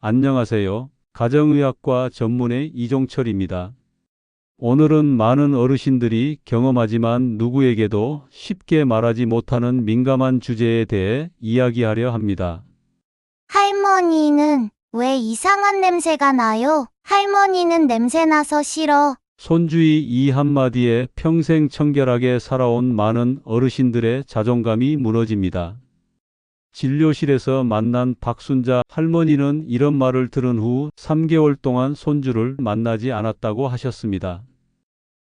안녕하세요. 가정의학과 전문의 이종철입니다. 오늘은 많은 어르신들이 경험하지만 누구에게도 쉽게 말하지 못하는 민감한 주제에 대해 이야기하려 합니다. 할머니는 왜 이상한 냄새가 나요? 할머니는 냄새나서 싫어. 손주의 이 한마디에 평생 청결하게 살아온 많은 어르신들의 자존감이 무너집니다. 진료실에서 만난 박순자 할머니는 이런 말을 들은 후 3개월 동안 손주를 만나지 않았다고 하셨습니다.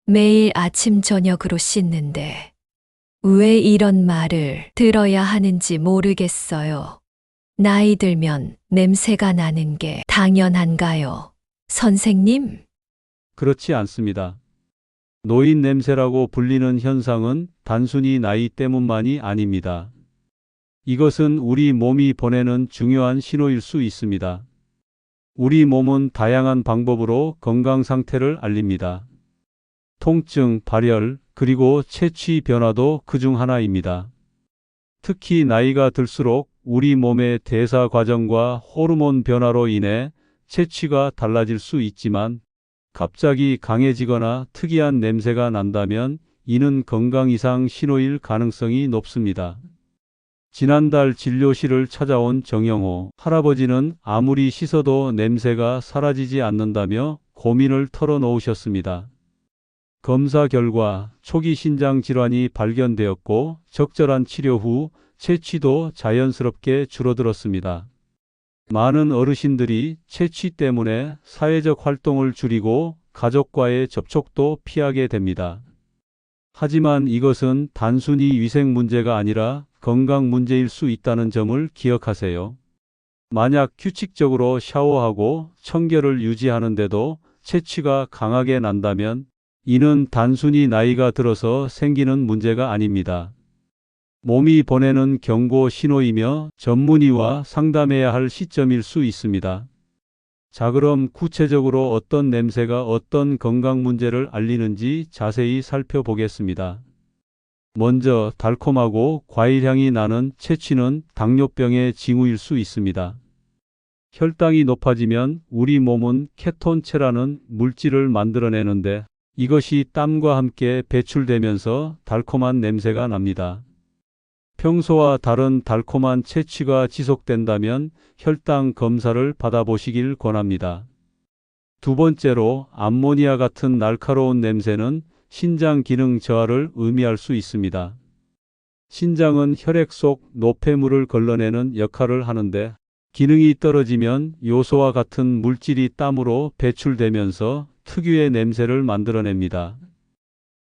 매일 아침 저녁으로 씻는데 왜 이런 말을 들어야 하는지 모르겠어요. 나이 들면 냄새가 나는 게 당연한가요? 선생님? 그렇지 않습니다. 노인 냄새라고 불리는 현상은 단순히 나이 때문만이 아닙니다. 이것은 우리 몸이 보내는 중요한 신호일 수 있습니다. 우리 몸은 다양한 방법으로 건강 상태를 알립니다. 통증, 발열, 그리고 체취 변화도 그중 하나입니다. 특히 나이가 들수록 우리 몸의 대사 과정과 호르몬 변화로 인해 체취가 달라질 수 있지만 갑자기 강해지거나 특이한 냄새가 난다면 이는 건강 이상 신호일 가능성이 높습니다. 지난달 진료실을 찾아온 정영호 할아버지는 아무리 씻어도 냄새가 사라지지 않는다며 고민을 털어놓으셨습니다. 검사 결과 초기 신장 질환이 발견되었고 적절한 치료 후 체취도 자연스럽게 줄어들었습니다. 많은 어르신들이 체취 때문에 사회적 활동을 줄이고 가족과의 접촉도 피하게 됩니다. 하지만 이것은 단순히 위생 문제가 아니라 건강 문제일 수 있다는 점을 기억하세요. 만약 규칙적으로 샤워하고 청결을 유지하는데도 체취가 강하게 난다면 이는 단순히 나이가 들어서 생기는 문제가 아닙니다. 몸이 보내는 경고 신호이며 전문의와 상담해야 할 시점일 수 있습니다. 자, 그럼 구체적으로 어떤 냄새가 어떤 건강 문제를 알리는지 자세히 살펴보겠습니다. 먼저 달콤하고 과일향이 나는 채취는 당뇨병의 징후일 수 있습니다. 혈당이 높아지면 우리 몸은 케톤체라는 물질을 만들어내는데 이것이 땀과 함께 배출되면서 달콤한 냄새가 납니다. 평소와 다른 달콤한 채취가 지속된다면 혈당 검사를 받아보시길 권합니다. 두 번째로 암모니아 같은 날카로운 냄새는 신장 기능 저하를 의미할 수 있습니다. 신장은 혈액 속 노폐물을 걸러내는 역할을 하는데 기능이 떨어지면 요소와 같은 물질이 땀으로 배출되면서 특유의 냄새를 만들어냅니다.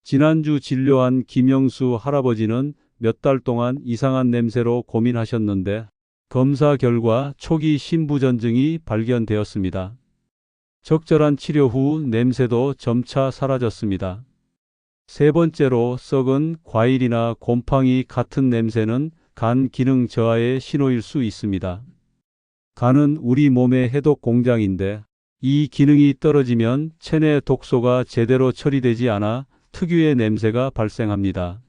지난주 진료한 김영수 할아버지는 몇 달 동안 이상한 냄새로 고민하셨는데 검사 결과 초기 신부전증이 발견되었습니다. 적절한 치료 후 냄새도 점차 사라졌습니다. 세 번째로 썩은 과일이나 곰팡이 같은 냄새는 간 기능 저하의 신호일 수 있습니다. 간은 우리 몸의 해독 공장인데 이 기능이 떨어지면 체내 독소가 제대로 처리되지 않아 특유의 냄새가 발생합니다.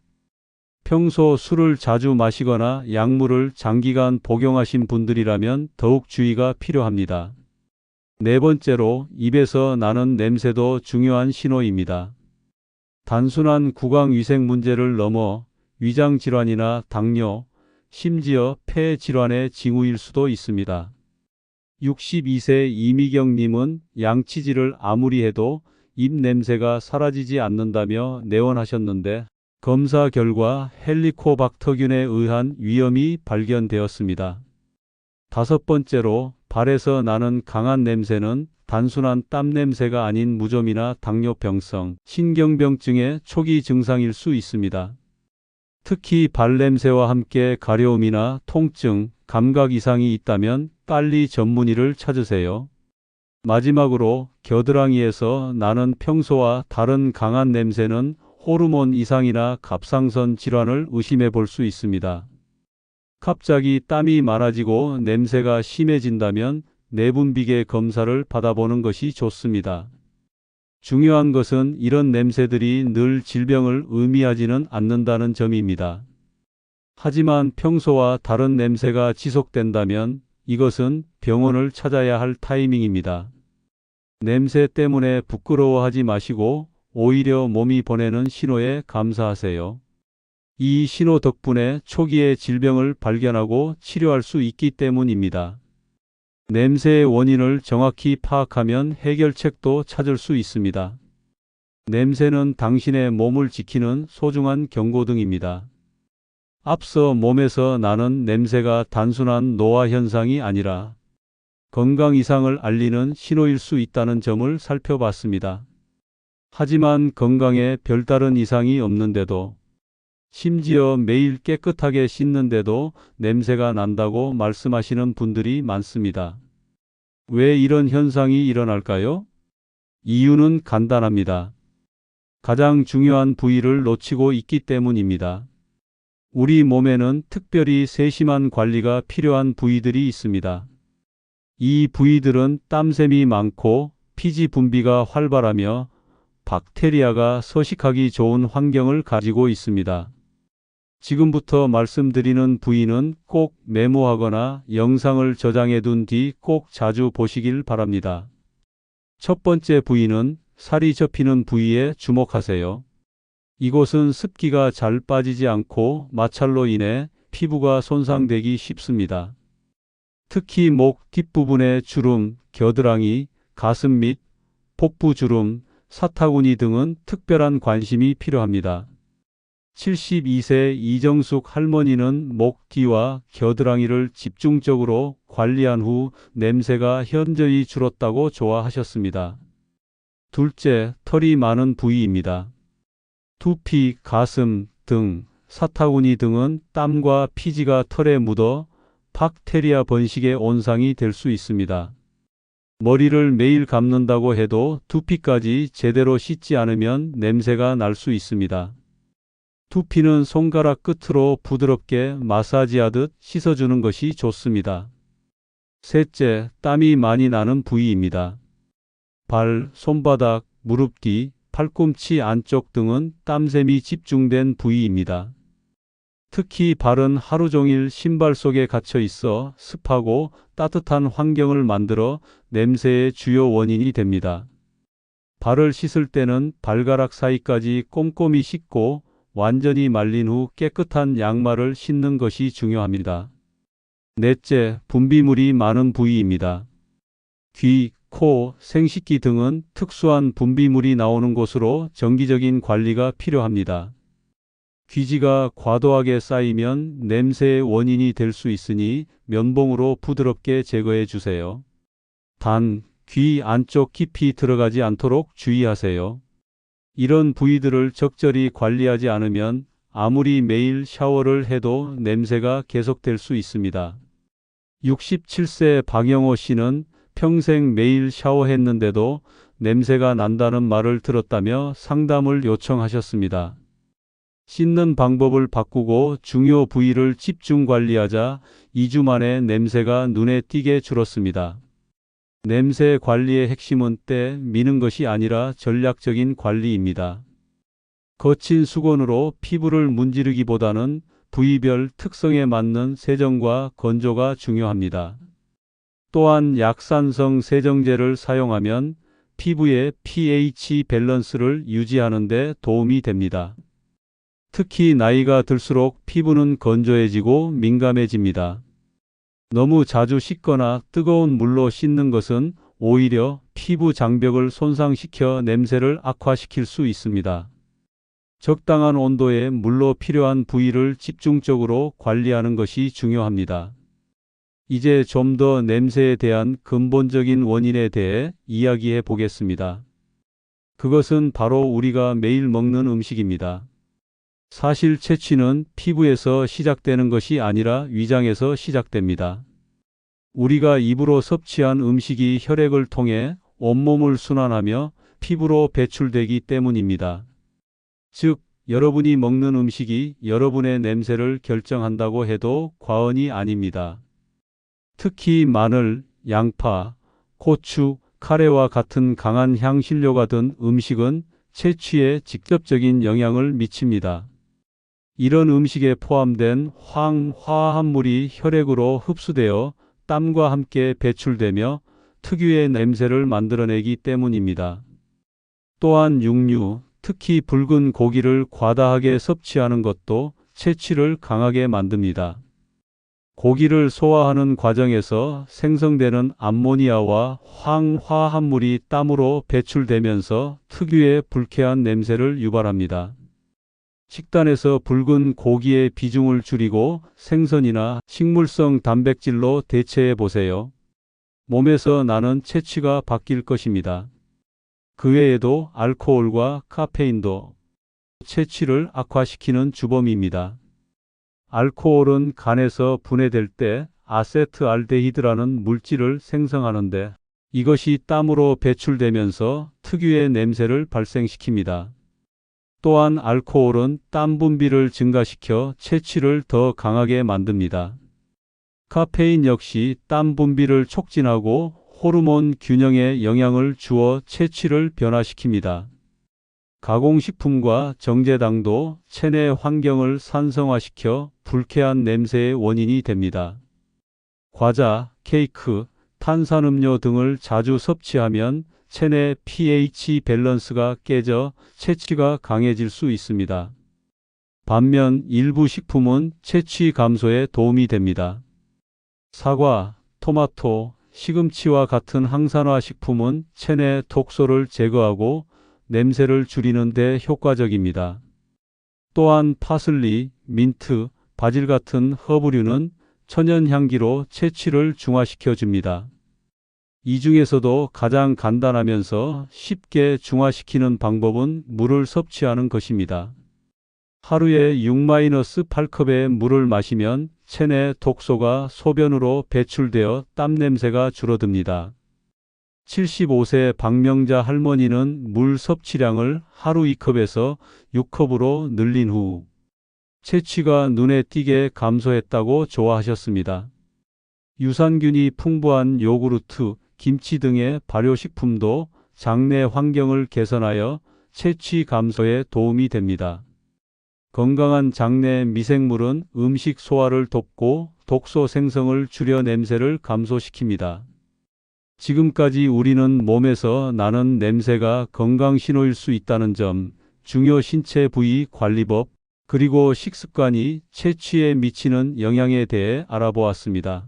평소 술을 자주 마시거나 약물을 장기간 복용하신 분들이라면 더욱 주의가 필요합니다. 네 번째로 입에서 나는 냄새도 중요한 신호입니다. 단순한 구강위생 문제를 넘어 위장질환이나 당뇨, 심지어 폐질환의 징후일 수도 있습니다. 62세 이미경님은 양치질을 아무리 해도 입 냄새가 사라지지 않는다며 내원하셨는데 검사 결과 헬리코박터균에 의한 위염이 발견되었습니다. 다섯 번째로 발에서 나는 강한 냄새는 단순한 땀 냄새가 아닌 무좀이나 당뇨병성, 신경병증의 초기 증상일 수 있습니다. 특히 발냄새와 함께 가려움이나 통증, 감각 이상이 있다면 빨리 전문의를 찾으세요. 마지막으로 겨드랑이에서 나는 평소와 다른 강한 냄새는 호르몬 이상이나 갑상선 질환을 의심해 볼 수 있습니다. 갑자기 땀이 많아지고 냄새가 심해진다면 내분비계 검사를 받아보는 것이 좋습니다. 중요한 것은 이런 냄새들이 늘 질병을 의미하지는 않는다는 점입니다. 하지만 평소와 다른 냄새가 지속된다면 이것은 병원을 찾아야 할 타이밍입니다. 냄새 때문에 부끄러워하지 마시고 오히려 몸이 보내는 신호에 감사하세요. 이 신호 덕분에 초기에 질병을 발견하고 치료할 수 있기 때문입니다. 냄새의 원인을 정확히 파악하면 해결책도 찾을 수 있습니다. 냄새는 당신의 몸을 지키는 소중한 경고등입니다. 앞서 몸에서 나는 냄새가 단순한 노화 현상이 아니라 건강 이상을 알리는 신호일 수 있다는 점을 살펴봤습니다. 하지만 건강에 별다른 이상이 없는데도, 심지어 매일 깨끗하게 씻는데도 냄새가 난다고 말씀하시는 분들이 많습니다. 왜 이런 현상이 일어날까요? 이유는 간단합니다. 가장 중요한 부위를 놓치고 있기 때문입니다. 우리 몸에는 특별히 세심한 관리가 필요한 부위들이 있습니다. 이 부위들은 땀샘이 많고 피지 분비가 활발하며 박테리아가 서식하기 좋은 환경을 가지고 있습니다. 지금부터 말씀드리는 부위는 꼭 메모하거나 영상을 저장해 둔 뒤 꼭 자주 보시길 바랍니다. 첫 번째 부위는 살이 접히는 부위에 주목하세요. 이곳은 습기가 잘 빠지지 않고 마찰로 인해 피부가 손상되기 쉽습니다. 특히 목 뒷부분의 주름, 겨드랑이, 가슴 및 복부 주름, 사타구니 등은 특별한 관심이 필요합니다. 72세 이정숙 할머니는 목 뒤와 겨드랑이를 집중적으로 관리한 후 냄새가 현저히 줄었다고 좋아하셨습니다. 둘째, 털이 많은 부위입니다. 두피, 가슴, 등, 사타구니 등은 땀과 피지가 털에 묻어 박테리아 번식의 온상이 될 수 있습니다. 머리를 매일 감는다고 해도 두피까지 제대로 씻지 않으면 냄새가 날 수 있습니다. 두피는 손가락 끝으로 부드럽게 마사지하듯 씻어주는 것이 좋습니다. 셋째, 땀이 많이 나는 부위입니다. 발, 손바닥, 무릎 뒤, 팔꿈치 안쪽 등은 땀샘이 집중된 부위입니다. 특히 발은 하루 종일 신발 속에 갇혀 있어 습하고 따뜻한 환경을 만들어 냄새의 주요 원인이 됩니다. 발을 씻을 때는 발가락 사이까지 꼼꼼히 씻고 완전히 말린 후 깨끗한 양말을 신는 것이 중요합니다. 넷째, 분비물이 많은 부위입니다. 귀, 코, 생식기 등은 특수한 분비물이 나오는 곳으로 정기적인 관리가 필요합니다. 귀지가 과도하게 쌓이면 냄새의 원인이 될 수 있으니 면봉으로 부드럽게 제거해 주세요. 단, 귀 안쪽 깊이 들어가지 않도록 주의하세요. 이런 부위들을 적절히 관리하지 않으면 아무리 매일 샤워를 해도 냄새가 계속될 수 있습니다. 67세 박영호 씨는 평생 매일 샤워했는데도 냄새가 난다는 말을 들었다며 상담을 요청하셨습니다. 씻는 방법을 바꾸고 중요 부위를 집중 관리하자 2주 만에 냄새가 눈에 띄게 줄었습니다. 냄새 관리의 핵심은 때 미는 것이 아니라 전략적인 관리입니다. 거친 수건으로 피부를 문지르기보다는 부위별 특성에 맞는 세정과 건조가 중요합니다. 또한 약산성 세정제를 사용하면 피부의 pH 밸런스를 유지하는 데 도움이 됩니다. 특히 나이가 들수록 피부는 건조해지고 민감해집니다. 너무 자주 씻거나 뜨거운 물로 씻는 것은 오히려 피부 장벽을 손상시켜 냄새를 악화시킬 수 있습니다. 적당한 온도의 물로 필요한 부위를 집중적으로 관리하는 것이 중요합니다. 이제 좀 더 냄새에 대한 근본적인 원인에 대해 이야기해 보겠습니다. 그것은 바로 우리가 매일 먹는 음식입니다. 사실 채취는 피부에서 시작되는 것이 아니라 위장에서 시작됩니다. 우리가 입으로 섭취한 음식이 혈액을 통해 온몸을 순환하며 피부로 배출되기 때문입니다. 즉, 여러분이 먹는 음식이 여러분의 냄새를 결정한다고 해도 과언이 아닙니다. 특히 마늘, 양파, 고추, 카레와 같은 강한 향신료가 든 음식은 채취에 직접적인 영향을 미칩니다. 이런 음식에 포함된 화합물이 혈액으로 흡수되어 땀과 함께 배출되며 특유의 냄새를 만들어내기 때문입니다. 또한 육류, 특히 붉은 고기를 과다하게 섭취하는 것도 체취를 강하게 만듭니다. 고기를 소화하는 과정에서 생성되는 암모니아와 황화합물이 땀으로 배출되면서 특유의 불쾌한 냄새를 유발합니다. 식단에서 붉은 고기의 비중을 줄이고 생선이나 식물성 단백질로 대체해 보세요. 몸에서 나는 체취가 바뀔 것입니다. 그 외에도 알코올과 카페인도 체취를 악화시키는 주범입니다. 알코올은 간에서 분해될 때 아세트알데히드라는 물질을 생성하는데 이것이 땀으로 배출되면서 특유의 냄새를 발생시킵니다. 또한 알코올은 땀 분비를 증가시켜 체취를 더 강하게 만듭니다. 카페인 역시 땀 분비를 촉진하고 호르몬 균형에 영향을 주어 체취를 변화시킵니다. 가공식품과 정제당도 체내 환경을 산성화시켜 불쾌한 냄새의 원인이 됩니다. 과자, 케이크, 탄산음료 등을 자주 섭취하면 체내 pH 밸런스가 깨져 체취가 강해질 수 있습니다. 반면 일부 식품은 체취 감소에 도움이 됩니다. 사과, 토마토, 시금치와 같은 항산화 식품은 체내 독소를 제거하고 냄새를 줄이는 데 효과적입니다. 또한 파슬리, 민트, 바질 같은 허브류는 천연 향기로 체취를 중화시켜 줍니다. 이 중에서도 가장 간단하면서 쉽게 중화시키는 방법은 물을 섭취하는 것입니다. 하루에 6-8컵의 물을 마시면 체내 독소가 소변으로 배출되어 땀 냄새가 줄어듭니다. 75세 박명자 할머니는 물 섭취량을 하루 2컵에서 6컵으로 늘린 후 체취가 눈에 띄게 감소했다고 좋아하셨습니다. 유산균이 풍부한 요구르트, 김치 등의 발효식품도 장내 환경을 개선하여 체취 감소에 도움이 됩니다. 건강한 장내 미생물은 음식 소화를 돕고 독소 생성을 줄여 냄새를 감소시킵니다. 지금까지 우리는 몸에서 나는 냄새가 건강 신호일 수 있다는 점, 중요 신체 부위 관리법, 그리고 식습관이 체취에 미치는 영향에 대해 알아보았습니다.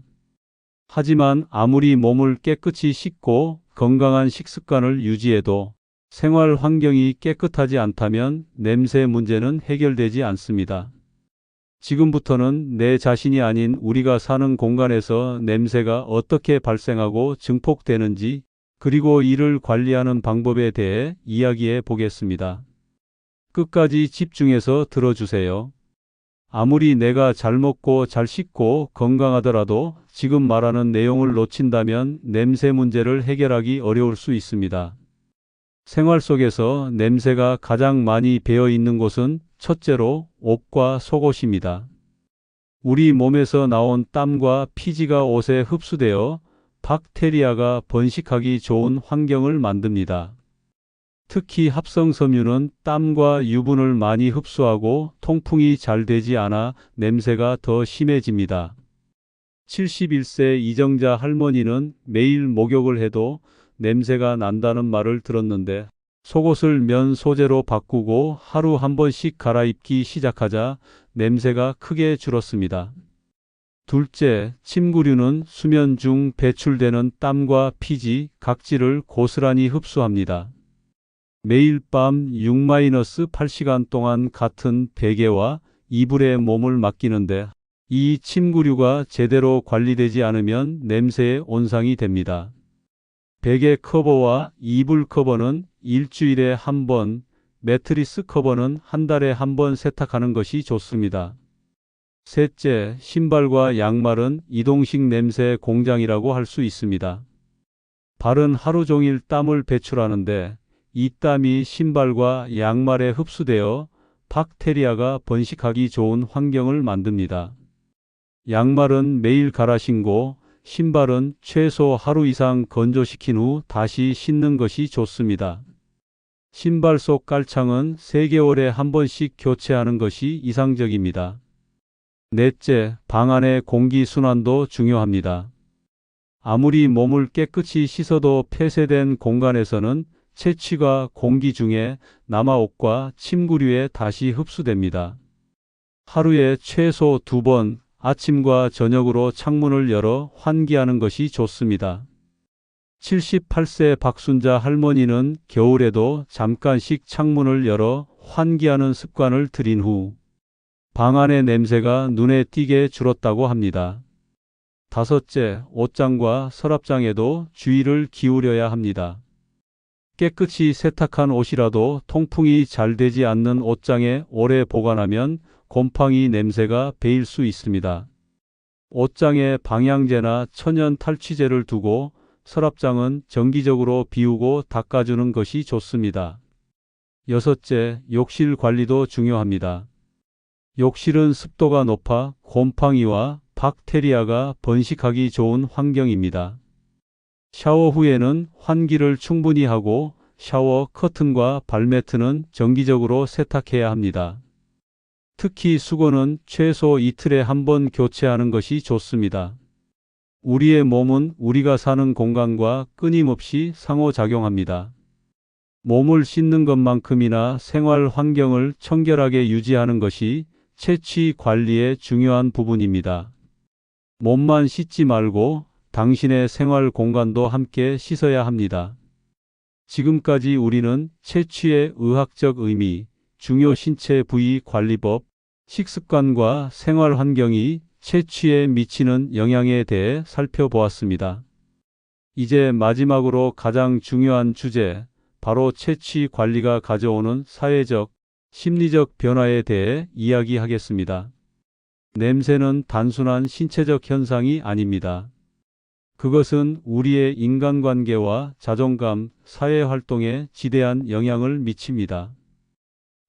하지만 아무리 몸을 깨끗이 씻고 건강한 식습관을 유지해도 생활 환경이 깨끗하지 않다면 냄새 문제는 해결되지 않습니다. 지금부터는 내 자신이 아닌 우리가 사는 공간에서 냄새가 어떻게 발생하고 증폭되는지, 그리고 이를 관리하는 방법에 대해 이야기해 보겠습니다. 끝까지 집중해서 들어주세요. 아무리 내가 잘 먹고 잘 씻고 건강하더라도 지금 말하는 내용을 놓친다면 냄새 문제를 해결하기 어려울 수 있습니다. 생활 속에서 냄새가 가장 많이 배어 있는 곳은 첫째로 옷과 속옷입니다. 우리 몸에서 나온 땀과 피지가 옷에 흡수되어 박테리아가 번식하기 좋은 환경을 만듭니다. 특히 합성섬유는 땀과 유분을 많이 흡수하고 통풍이 잘 되지 않아 냄새가 더 심해집니다. 71세 이정자 할머니는 매일 목욕을 해도 냄새가 난다는 말을 들었는데 속옷을 면 소재로 바꾸고 하루 한 번씩 갈아입기 시작하자 냄새가 크게 줄었습니다. 둘째, 침구류는 수면 중 배출되는 땀과 피지, 각질을 고스란히 흡수합니다. 매일 밤 6-8시간 동안 같은 베개와 이불에 몸을 맡기는데 이 침구류가 제대로 관리되지 않으면 냄새의 온상이 됩니다. 베개 커버와 이불 커버는 일주일에 한 번, 매트리스 커버는 한 달에 한 번 세탁하는 것이 좋습니다. 셋째, 신발과 양말은 이동식 냄새 공장이라고 할 수 있습니다. 발은 하루 종일 땀을 배출하는데 이 땀이 신발과 양말에 흡수되어 박테리아가 번식하기 좋은 환경을 만듭니다. 양말은 매일 갈아 신고 신발은 최소 하루 이상 건조시킨 후 다시 신는 것이 좋습니다. 신발 속 깔창은 3개월에 한 번씩 교체하는 것이 이상적입니다. 넷째, 방 안의 공기 순환도 중요합니다. 아무리 몸을 깨끗이 씻어도 폐쇄된 공간에서는 채취가 공기 중에 남아 옷과 침구류에 다시 흡수됩니다. 하루에 최소 2번 아침과 저녁으로 창문을 열어 환기하는 것이 좋습니다. 78세 박순자 할머니는 겨울에도 잠깐씩 창문을 열어 환기하는 습관을 들인 후 방 안의 냄새가 눈에 띄게 줄었다고 합니다. 5째, 옷장과 서랍장에도 주의를 기울여야 합니다. 깨끗이 세탁한 옷이라도 통풍이 잘 되지 않는 옷장에 오래 보관하면 곰팡이 냄새가 배일 수 있습니다. 옷장에 방향제나 천연 탈취제를 두고 서랍장은 정기적으로 비우고 닦아주는 것이 좋습니다. 6째, 욕실 관리도 중요합니다. 욕실은 습도가 높아 곰팡이와 박테리아가 번식하기 좋은 환경입니다. 샤워 후에는 환기를 충분히 하고 샤워 커튼과 발매트는 정기적으로 세탁해야 합니다. 특히 수건은 최소 이틀에 한 번 교체하는 것이 좋습니다. 우리의 몸은 우리가 사는 공간과 끊임없이 상호작용합니다. 몸을 씻는 것만큼이나 생활 환경을 청결하게 유지하는 것이 채취 관리의 중요한 부분입니다. 몸만 씻지 말고 당신의 생활 공간도 함께 씻어야 합니다. 지금까지 우리는 채취의 의학적 의미, 중요 신체 부위 관리법, 식습관과 생활 환경이 채취에 미치는 영향에 대해 살펴보았습니다. 이제 마지막으로 가장 중요한 주제, 바로 채취 관리가 가져오는 사회적, 심리적 변화에 대해 이야기하겠습니다. 냄새는 단순한 신체적 현상이 아닙니다. 그것은 우리의 인간관계와 자존감, 사회활동에 지대한 영향을 미칩니다.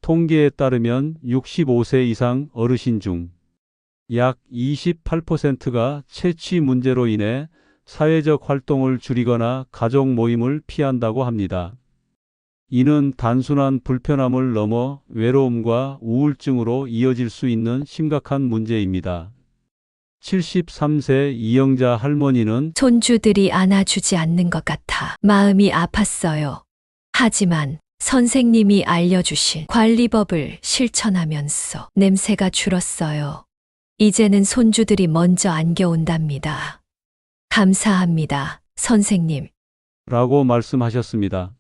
통계에 따르면 65세 이상 어르신 중 약 28%가 채취 문제로 인해 사회적 활동을 줄이거나 가족 모임을 피한다고 합니다. 이는 단순한 불편함을 넘어 외로움과 우울증으로 이어질 수 있는 심각한 문제입니다. 73세 이영자 할머니는 손주들이 안아주지 않는 것 같아 마음이 아팠어요. 하지만 선생님이 알려주신 관리법을 실천하면서 냄새가 줄었어요. 이제는 손주들이 먼저 안겨온답니다. 감사합니다, 선생님. 라고 말씀하셨습니다.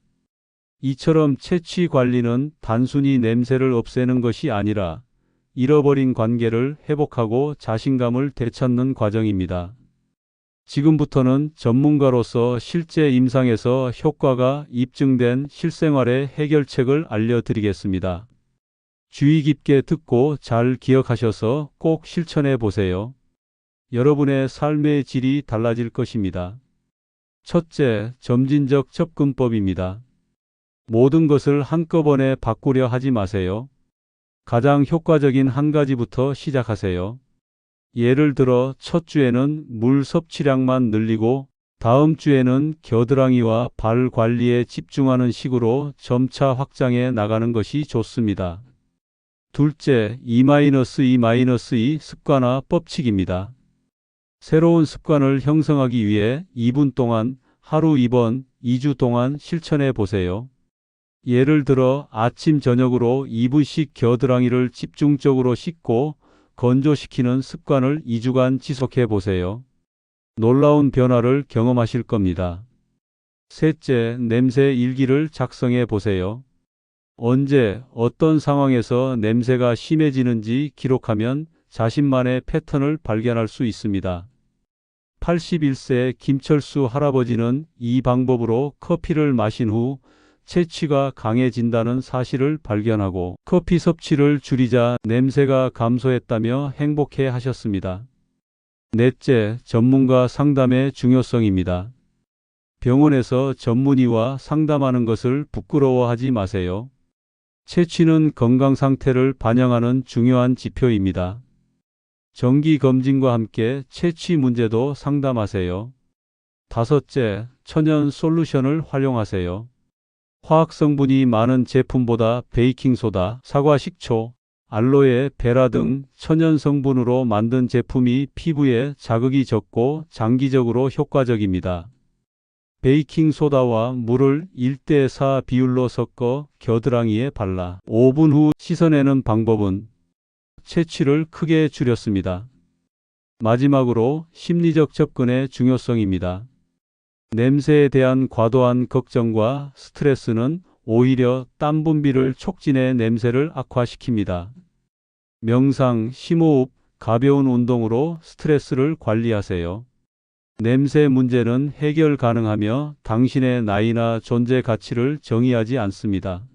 이처럼 채취 관리는 단순히 냄새를 없애는 것이 아니라 잃어버린 관계를 회복하고 자신감을 되찾는 과정입니다. 지금부터는 전문가로서 실제 임상에서 효과가 입증된 실생활의 해결책을 알려드리겠습니다. 주의 깊게 듣고 잘 기억하셔서 꼭 실천해 보세요. 여러분의 삶의 질이 달라질 것입니다. 첫째, 점진적 접근법입니다. 모든 것을 한꺼번에 바꾸려 하지 마세요. 가장 효과적인 한 가지부터 시작하세요. 예를 들어 첫 주에는 물 섭취량만 늘리고 다음 주에는 겨드랑이와 발 관리에 집중하는 식으로 점차 확장해 나가는 것이 좋습니다. 둘째, 2-2-2 습관화 법칙입니다. 새로운 습관을 형성하기 위해 2분 동안 하루 2번, 2주 동안 실천해 보세요. 예를 들어 아침 저녁으로 2분씩 겨드랑이를 집중적으로 씻고 건조시키는 습관을 2주간 지속해 보세요. 놀라운 변화를 경험하실 겁니다. 셋째, 냄새 일기를 작성해 보세요. 언제, 어떤 상황에서 냄새가 심해지는지 기록하면 자신만의 패턴을 발견할 수 있습니다. 81세 김철수 할아버지는 이 방법으로 커피를 마신 후 채취가 강해진다는 사실을 발견하고 커피 섭취를 줄이자 냄새가 감소했다며 행복해 하셨습니다. 넷째, 전문가 상담의 중요성입니다. 병원에서 전문의와 상담하는 것을 부끄러워하지 마세요. 채취는 건강 상태를 반영하는 중요한 지표입니다. 정기 검진과 함께 채취 문제도 상담하세요. 다섯째, 천연 솔루션을 활용하세요. 화학 성분이 많은 제품보다 베이킹소다, 사과 식초, 알로에, 베라 등 천연 성분으로 만든 제품이 피부에 자극이 적고 장기적으로 효과적입니다. 베이킹 소다와 물을 1대4 비율로 섞어 겨드랑이에 발라 5분 후 씻어내는 방법은 채취를 크게 줄였습니다. 마지막으로 심리적 접근의 중요성입니다. 냄새에 대한 과도한 걱정과 스트레스는 오히려 땀 분비를 촉진해 냄새를 악화시킵니다. 명상, 심호흡, 가벼운 운동으로 스트레스를 관리하세요. 냄새 문제는 해결 가능하며 당신의 나이나 존재 가치를 정의하지 않습니다.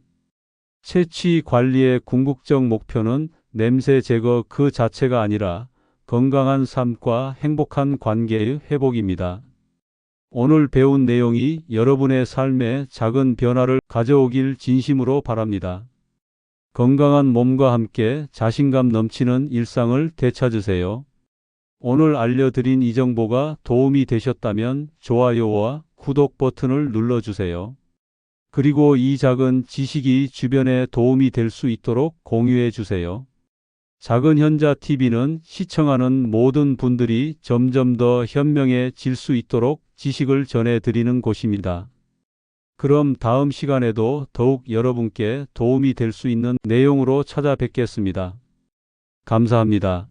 채취 관리의 궁극적 목표는 냄새 제거 그 자체가 아니라 건강한 삶과 행복한 관계의 회복입니다. 오늘 배운 내용이 여러분의 삶에 작은 변화를 가져오길 진심으로 바랍니다. 건강한 몸과 함께 자신감 넘치는 일상을 되찾으세요. 오늘 알려드린 이 정보가 도움이 되셨다면 좋아요와 구독 버튼을 눌러주세요. 그리고 이 작은 지식이 주변에 도움이 될 수 있도록 공유해 주세요. 작은 현자TV는 시청하는 모든 분들이 점점 더 현명해질 수 있도록 지식을 전해드리는 곳입니다. 그럼 다음 시간에도 더욱 여러분께 도움이 될 수 있는 내용으로 찾아뵙겠습니다. 감사합니다.